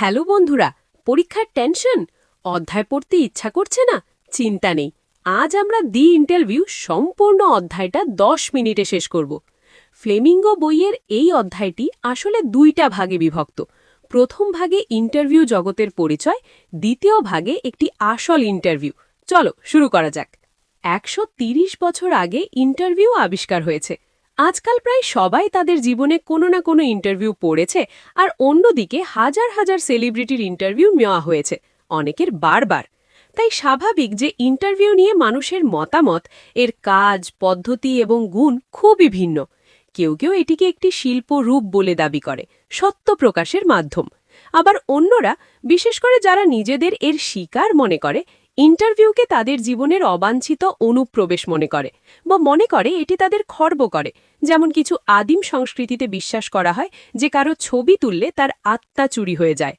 Hello বন্ধুরা, পরীক্ষার tension? অধ্যায় পড়তে ইচ্ছা করছে না? চিন্তা নেই, আজ আমরা দি ইন্টারভিউ সম্পূর্ণ অধ্যায়টা 10 মিনিটে শেষ করব। ফ্লেমিঙ্গো বইয়ের এই অধ্যায়টি আসলে দুইটা ভাগে বিভক্ত। প্রথম ভাগে ইন্টারভিউ জগতের পরিচয়, দ্বিতীয় ভাগে একটি আসল ইন্টারভিউ। চলো শুরু করা যাক। 130 বছর আগে ইন্টারভিউ আবিষ্কার হয়েছে। আজকাল প্রায় সবাই তাদের জীবনে কোনো না কোনো ইন্টারভিউ পড়েছে, আর অন্যদিকে হাজার হাজার সেলিব্রিটির ইন্টারভিউ নেওয়া হয়েছে, অনেকের বারবার। তাই স্বাভাবিক যে ইন্টারভিউ নিয়ে মানুষের মতামত, এর কাজ, পদ্ধতি এবং গুণ খুবই ভিন্ন। কেউ কেউ এটিকে একটি শিল্প রূপ বলে দাবি করে, সত্য প্রকাশের মাধ্যম। আবার অন্যরা, বিশেষ করে যারা নিজেদের এর শিকার মনে করে, ইন্টারভিউকে তাদের জীবনের অবাঞ্ছিত অনুপ্রবেশ মনে করে, বা মনে করে এটি তাদের খর্ব করে। যেমন কিছু আদিম সংস্কৃতিতে বিশ্বাস করা হয় যে কারো ছবি তুললে তার আত্মা চুরি হয়ে যায়।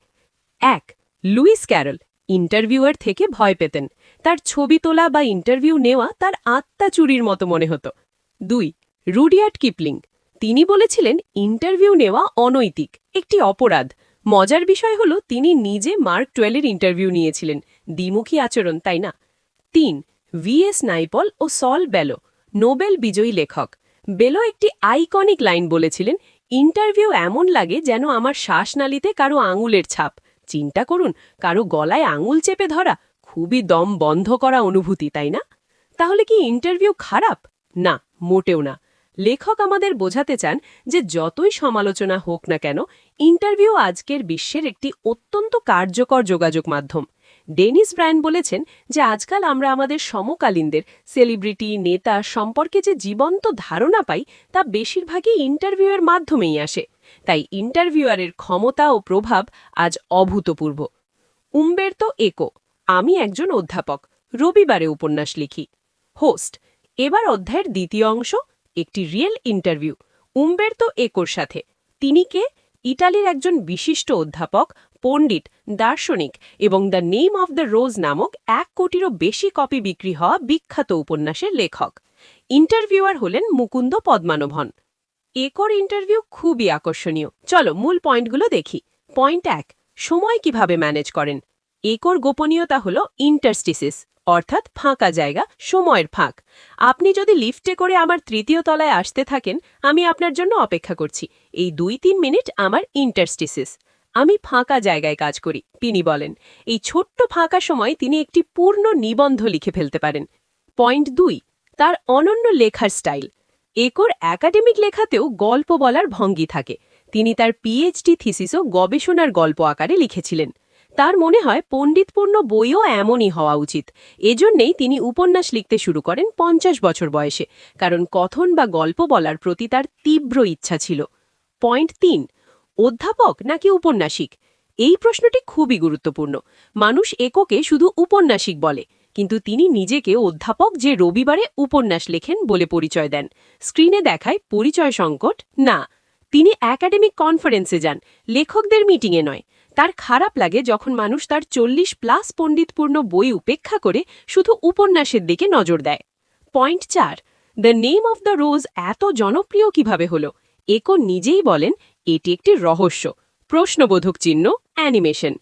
১. লুইস ক্যারল ইন্টারভিউয়ার থেকে ভয় পেতেন। তার ছবি তোলা বা ইন্টারভিউ নেওয়া তার আত্মা চুরির মতো মনে হতো। ২. রুডিয়ার্ড কিপলিং তিনি বলেছিলেন ইন্টারভিউ নেওয়া অনৈতিক, একটি অপরাধ। মজার বিষয় হলো তিনি নিজে মার্ক টুয়েলের ইন্টারভিউ নিয়েছিলেন। দ্বিমুখী আচরণ, তাই না? ৩. ভিএস নাইপল ও সল বেলো নোবেল বিজয়ী লেখক। বেলো একটি আইকনিক লাইন বলেছিলেন, ইন্টারভিউ এমন লাগে যেন আমার শ্বাসনালীতে কারো আঙুলের ছাপ। চিন্তা করুন, কারো গলায় আঙুল চেপে ধরা, খুবই দম বন্ধ করা অনুভূতি, তাই না? তাহলে কি ইন্টারভিউ খারাপ? না, মোটেও না। লেখক আমাদের বোঝাতে চান যে যতই সমালোচনা হোক না কেন, ইন্টারভিউ আজকের বিশ্বের একটি অত্যন্ত কার্যকর যোগাযোগ মাধ্যম। ডেনিস ব্রায়ান বলেছেন যে আজকাল আমরা আমাদের সমকালীনদের, সেলিব্রিটি, নেতা সম্পর্কে যে জীবন্ত ধারণা পাই তা বেশিরভাগই ইন্টারভিউয়ের মাধ্যমেই আসে। তাই ইন্টারভিউয়ারের ক্ষমতা ও প্রভাব আজ অভূতপূর্ব। উম্বের্তো একো আমি একজন অধ্যাপক, রবিবারে উপন্যাস লিখি। হোস্ট এবার অধ্যায়ের দ্বিতীয় অংশ, একটি রিয়েল ইন্টারভিউ উম্বের্তো একোর সাথে। তিনি কে? ইটালির একজন বিশিষ্ট অধ্যাপক, পণ্ডিত, দার্শনিক এবং the name of the rose নামক 1 কোটিরও বেশি কপি বিক্রি হওয়া বিখ্যাত উপন্যাসের লেখক। ইন্টারভিউয়ার হলেন মুকুন্দ পদ্মানভন। একোর ইন্টারভিউ খুবই আকর্ষণীয়। চলো মূল পয়েন্টগুলো দেখি। পয়েন্ট 1, সময় কিভাবে ম্যানেজ করেন। একোর গোপনীয়তা হল ইন্টারস্টিসিস, অর্থাৎ ফাঁকা জায়গা, সময়ের ফাঁক। আপনি যদি লিফটে করে আমার 3য় তলায় আসতে থাকেন, আমি আপনার জন্য অপেক্ষা করছি। এই 2-3 মিনিট আমার ইন্টারস্টিসিস। আমি ফাঁকা জায়গায় কাজ করি, তিনি বলেন। এই ছোট্ট ফাঁকা সময় তিনি একটি পূর্ণ নিবন্ধ লিখে ফেলতে পারেন। পয়েন্ট 2, তার অনন্য লেখার স্টাইল। একোর একাডেমিক লেখাতেও গল্প বলার ভঙ্গি থাকে। তিনি তার পিএইচডি থিসিসও গবেষণার গল্প আকারে লিখেছিলেন। তার মনে হয় পণ্ডিতপূর্ণ বইও এমনই হওয়া উচিত। এজন্যেই তিনি উপন্যাস লিখতে শুরু করেন 50 বছর বয়সে, কারণ কথন বা গল্প বলার প্রতি তার তীব্র ইচ্ছা ছিল। পয়েন্ট 3, অধ্যাপক নাকি উপন্যাসিক? এই প্রশ্নটি খুবই গুরুত্বপূর্ণ। মানুষ একোকে শুধু উপন্যাসিক বলে, কিন্তু তিনি নিজেকে অধ্যাপক যে রবিবারে উপন্যাস লেখেন বলে পরিচয় দেন। স্ক্রিনে দেখায় পরিচয় সংকট না, তিনি একাডেমিক কনফারেন্সে যান, লেখকদের মিটিংয়ে নয়। তার খারাপ লাগে যখন মানুষ তার 40+ পণ্ডিতপূর্ণ বই উপেক্ষা করে শুধু উপন্যাসের দিকে নজর দেয়। Point 4, the name of the rose এত জনপ্রিয় কিভাবে হলো? একো নিজেই বলেন এটি একটি রহস্য। প্রশ্নবোধক চিহ্ন, অ্যানিমেশন।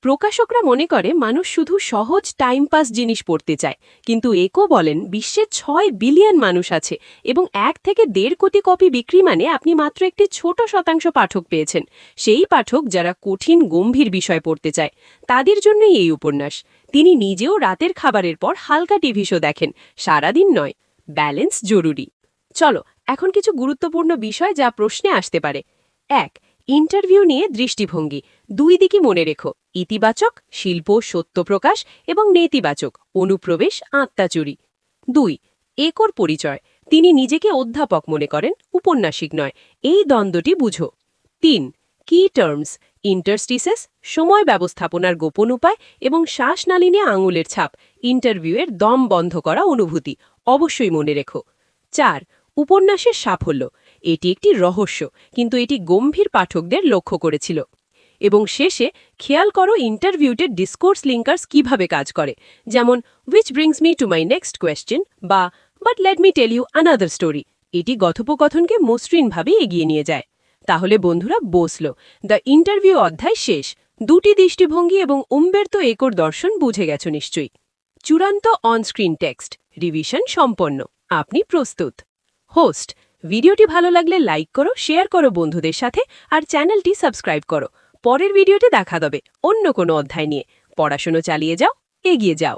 প্রকাশকরা মনে করে মানুষ শুধু সহজ টাইম পাস জিনিস পড়তে চায়, কিন্তু একো বলেন বিশ্বে 6 বিলিয়ন মানুষ আছে এবং 1 থেকে 1.5 কোটি কপি বিক্রি মানে আপনি মাত্র একটি ছোট শতাংশ পাঠক পেয়েছেন। সেই পাঠক যারা কঠিন গম্ভীর বিষয় পড়তে চায়, তাদের জন্যই এই উপন্যাস। তিনি নিজেও রাতের খাবারের পর হালকা টিভি শো দেখেন, সারাদিন নয়। ব্যালেন্স জরুরি। চলো এখন কিছু গুরুত্বপূর্ণ বিষয় যা প্রশ্নে আসতে পারে। 1, ইন্টারভিউ নিয়ে দৃষ্টিভঙ্গি। 2 দিকই মনে রেখো, ইতিবাচক, শিল্প, সত্যপ্রকাশ, এবং নেতিবাচক, অনুপ্রবেশ, আত্মাচুরি। 2, একোর পরিচয়। তিনি নিজেকে অধ্যাপক মনে করেন, উপন্যাসিক নয়। এই দ্বন্দ্বটি বুঝো। 3, কি টার্মস, ইন্টারস্টিসেস, সময় ব্যবস্থাপনার গোপন উপায়, এবং শ্বাসনালীনে আঙুলের ছাপ, ইন্টারভিউয়ের দম বন্ধ করা অনুভূতি, অবশ্যই মনে রেখো। 4, উপন্যাসের সাফল্য। এটি একটি রহস্য, কিন্তু এটি গম্ভীর পাঠকদের লক্ষ্য করেছিল। এবং শেষে খেয়াল করো ইন্টারভিউতে ডিসকোর্স লিঙ্কার্স কিভাবে কাজ করে, যেমন which brings me to my next question বা but let me tell you another story. এটি কথোপকথনকে মসৃণভাবে এগিয়ে নিয়ে যায়। তাহলে বন্ধুরা, বসলো দ্য ইন্টারভিউ অধ্যায় শেষ। দুটি দৃষ্টিভঙ্গি এবং উম্বের্তো একোর দর্শন বুঝে গেছো নিশ্চয়ই। চূড়ান্ত অনস্ক্রিন টেক্সট রিভিশন সম্পন্ন। আপনি প্রস্তুত। হোস্ট, ভিডিওটি ভালো লাগলে লাইক করো, শেয়ার করো বন্ধুদের সাথে, আর চ্যানেলটি সাবস্ক্রাইব করো। পরের ভিডিওতে দেখা হবে অন্য কোনো অধ্যায় নিয়ে। পড়াশোনা চালিয়ে যাও, এগিয়ে যাও।